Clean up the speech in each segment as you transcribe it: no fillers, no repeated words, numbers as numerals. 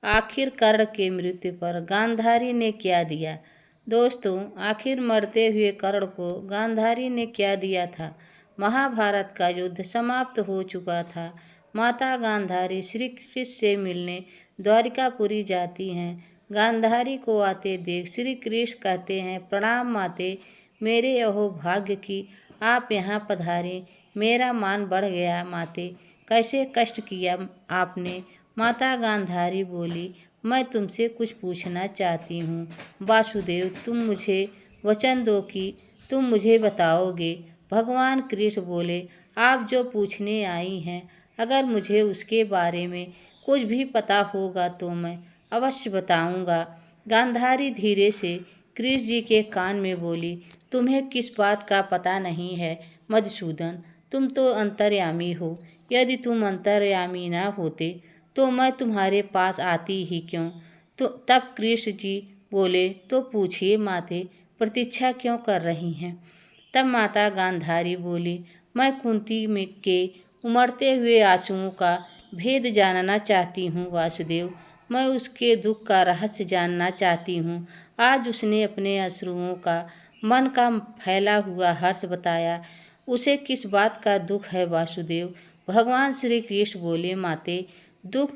आखिर कर्ण के मृत्यु पर गांधारी ने क्या दिया। दोस्तों, आखिर मरते हुए कर्ण को गांधारी ने क्या दिया था। महाभारत का युद्ध समाप्त हो चुका था। माता गांधारी श्री कृष्ण से मिलने द्वारिकापुरी जाती हैं। गांधारी को आते देख श्री कृष्ण कहते हैं, प्रणाम माते, मेरे अहो भाग्य की आप यहाँ पधारे। मेरा मान बढ़ गया माते, कैसे कष्ट किया आपने। माता गांधारी बोली, मैं तुमसे कुछ पूछना चाहती हूँ। वासुदेव, तुम मुझे वचन दो कि तुम मुझे बताओगे। भगवान कृष्ण बोले, आप जो पूछने आई हैं, अगर मुझे उसके बारे में कुछ भी पता होगा तो मैं अवश्य बताऊंगा। गांधारी धीरे से कृष्ण जी के कान में बोली, तुम्हें किस बात का पता नहीं है मधुसूदन, तुम तो अंतर्यामी हो। यदि तुम अंतर्यामी ना होते तो मैं तुम्हारे पास आती ही क्यों। तो तब कृष्ण जी बोले, तो पूछिए माते, प्रतीक्षा क्यों कर रही हैं। तब माता गांधारी बोली, मैं कुंती में के उमड़ते हुए आंसुओं का भेद जानना चाहती हूँ वासुदेव। मैं उसके दुख का रहस्य जानना चाहती हूँ। आज उसने अपने अश्रुओं का मन का फैला हुआ हर्ष बताया। उसे किस बात का दुख है वासुदेव। भगवान श्री कृष्ण बोले, माते, दुख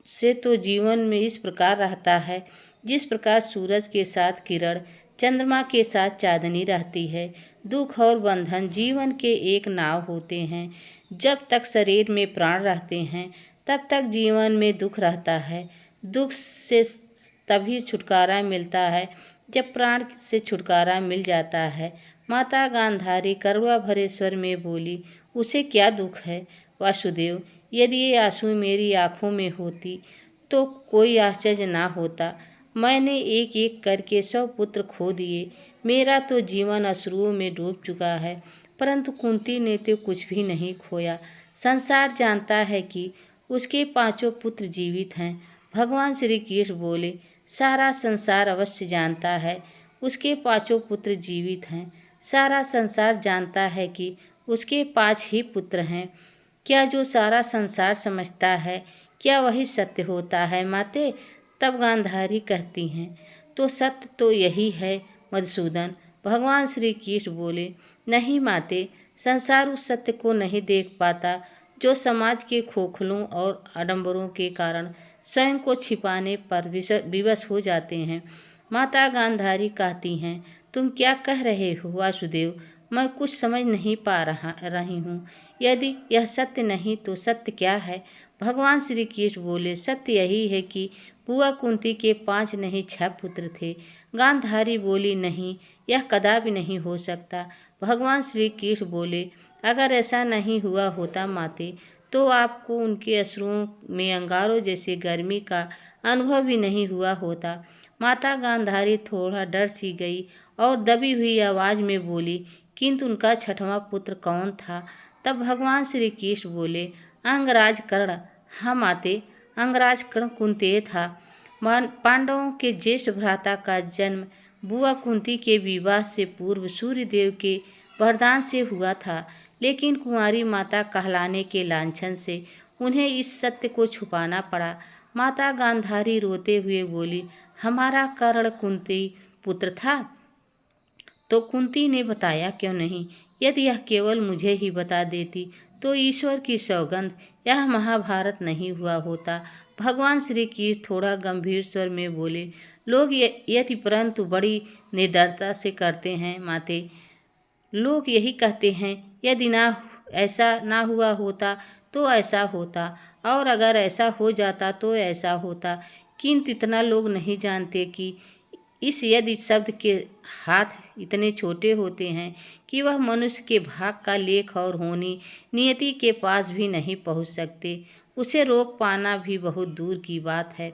से तो जीवन में इस प्रकार रहता है जिस प्रकार सूरज के साथ किरण, चंद्रमा के साथ चांदनी रहती है। दुख और बंधन जीवन के एक नाव होते हैं। जब तक शरीर में प्राण रहते हैं तब तक जीवन में दुख रहता है। दुख से तभी छुटकारा मिलता है जब प्राण से छुटकारा मिल जाता है। माता गांधारी करुणा भरे स्वर में बोली, उसे क्या दुख है वासुदेव। यदि ये आंसू मेरी आँखों में होती तो कोई आश्चर्य ना होता। मैंने एक एक करके 100 पुत्र खो दिए। मेरा तो जीवन अश्रुओं में डूब चुका है, परंतु कुंती ने तो कुछ भी नहीं खोया। संसार जानता है कि उसके 5 पुत्र जीवित हैं। भगवान श्री कृष्ण बोले, सारा संसार अवश्य जानता है उसके 5 पुत्र जीवित हैं। सारा संसार जानता है कि उसके 5 ही पुत्र हैं। क्या जो सारा संसार समझता है, क्या वही सत्य होता है माते। तब गांधारी कहती हैं, तो सत्य तो यही है मधुसूदन। भगवान श्री कृष्ण बोले, नहीं माते, संसार उस सत्य को नहीं देख पाता जो समाज के खोखलों और आडंबरों के कारण स्वयं को छिपाने पर विवश हो जाते हैं। माता गांधारी कहती हैं, तुम क्या कह रहे हो वासुदेव, मैं कुछ समझ नहीं पा रही हूँ। यदि यह सत्य नहीं तो सत्य क्या है। भगवान श्री कृष्ण बोले, सत्य यही है कि बुआ कुंती के 5 नहीं 6 पुत्र थे। गांधारी बोली, नहीं, यह कदापि नहीं हो सकता। भगवान श्री कृष्ण बोले, अगर ऐसा नहीं हुआ होता माते, तो आपको उनके अश्रुओं में अंगारों जैसे गर्मी का अनुभव भी नहीं हुआ होता। माता गांधारी थोड़ा डर सी गई और दबी हुई आवाज में बोली, किंतु उनका 6वां पुत्र कौन था। तब भगवान श्री कृष्ण बोले, अंगराज कर्ण। हाँ माते, अंगराज कर्ण कुंतेय था। पांडवों के ज्येष्ठ भ्राता का जन्म बुआ कुंती के विवाह से पूर्व सूर्यदेव के वरदान से हुआ था, लेकिन कुंवारी माता कहलाने के लांछन से उन्हें इस सत्य को छुपाना पड़ा। माता गांधारी रोते हुए बोली, हमारा कर्ण कुंती पुत्र था तो कुंती ने बताया क्यों नहीं। यदि यह केवल मुझे ही बता देती तो ईश्वर की सौगंध यह महाभारत नहीं हुआ होता। भगवान श्री कृष्ण थोड़ा गंभीर स्वर में बोले, लोग यदि परंतु बड़ी निर्दयता से करते हैं माते। लोग यही कहते हैं, यदि ऐसा ना हुआ होता तो ऐसा होता, और अगर ऐसा हो जाता तो ऐसा होता। किंतु इतना लोग नहीं जानते कि इस यदि शब्द के हाथ इतने छोटे होते हैं कि वह मनुष्य के भाग का लेख और होनी नियति के पास भी नहीं पहुंच सकते। उसे रोक पाना भी बहुत दूर की बात है।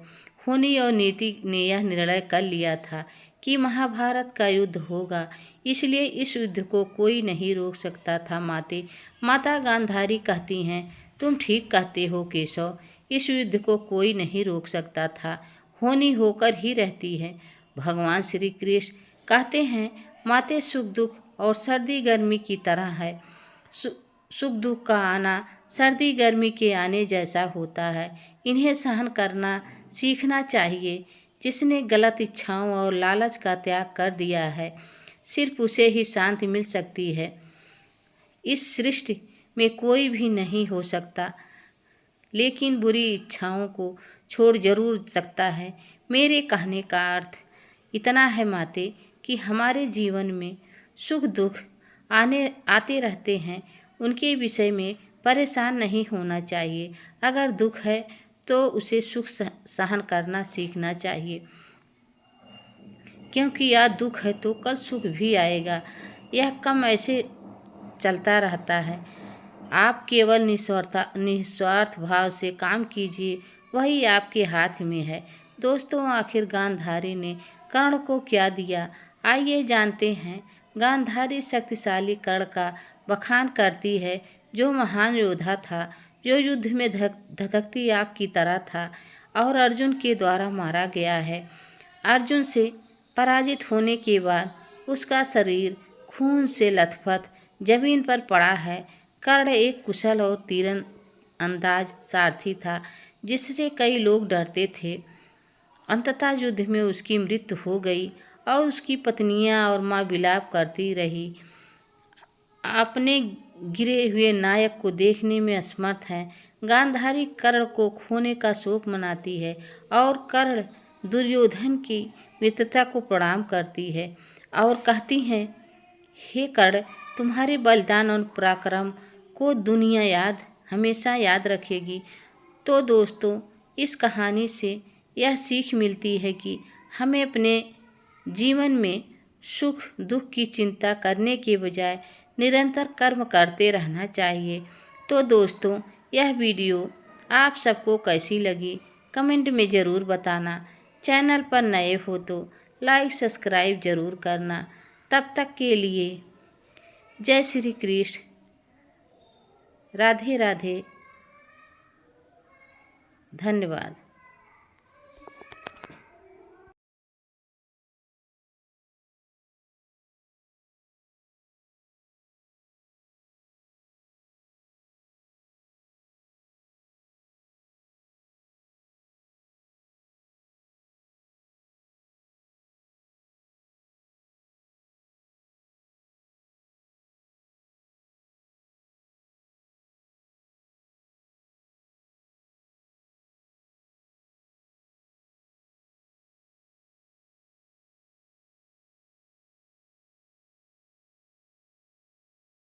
होनी और नीति ने यह निर्णय कर लिया था कि महाभारत का युद्ध होगा, इसलिए इस युद्ध को कोई नहीं रोक सकता था माते। माता गांधारी कहती हैं, तुम ठीक कहते हो केशव, इस युद्ध को कोई नहीं रोक सकता था, होनी होकर ही रहती है। भगवान श्री कृष्ण कहते हैं, माते, सुख दुख और सर्दी गर्मी की तरह है। सुख दुख का आना सर्दी गर्मी के आने जैसा होता है। इन्हें सहन करना सीखना चाहिए। जिसने गलत इच्छाओं और लालच का त्याग कर दिया है, सिर्फ उसे ही शांति मिल सकती है। इस सृष्टि में कोई भी नहीं हो सकता, लेकिन बुरी इच्छाओं को छोड़ जरूर सकता है। मेरे कहने का अर्थ इतना है माते, कि हमारे जीवन में सुख दुख आते रहते हैं। उनके विषय में परेशान नहीं होना चाहिए। अगर दुख है तो उसे सुख सहन करना सीखना चाहिए, क्योंकि आज दुख है तो कल सुख भी आएगा। यह कम ऐसे चलता रहता है। आप केवल निस्वार्थ भाव से काम कीजिए, वही आपके हाथ में है। दोस्तों, आखिर गांधारी ने कर्ण को क्या दिया, आइए जानते हैं। गांधारी शक्तिशाली कर्ण का बखान करती है, जो महान योद्धा था, जो युद्ध में धधकती आग की तरह था और अर्जुन के द्वारा मारा गया है। अर्जुन से पराजित होने के बाद उसका शरीर खून से लथपथ जमीन पर पड़ा है। कर्ण एक कुशल और तीरंदाज सारथी था, जिससे कई लोग डरते थे। अंततः युद्ध में उसकी मृत्यु हो गई और उसकी पत्नियां और माँ विलाप करती रही। अपने गिरे हुए नायक को देखने में असमर्थ है। गांधारी कर्ण को खोने का शोक मनाती है और कर्ण दुर्योधन की वीरता को प्रणाम करती है और कहती है, हे कर्ण, तुम्हारे बलिदान और पराक्रम को दुनिया हमेशा याद रखेगी। तो दोस्तों, इस कहानी से यह सीख मिलती है कि हमें अपने जीवन में सुख दुख की चिंता करने के बजाय निरंतर कर्म करते रहना चाहिए। तो दोस्तों, यह वीडियो आप सबको कैसी लगी कमेंट में ज़रूर बताना। चैनल पर नए हो तो लाइक सब्सक्राइब ज़रूर करना। तब तक के लिए जय श्री कृष्ण, राधे राधे, धन्यवाद।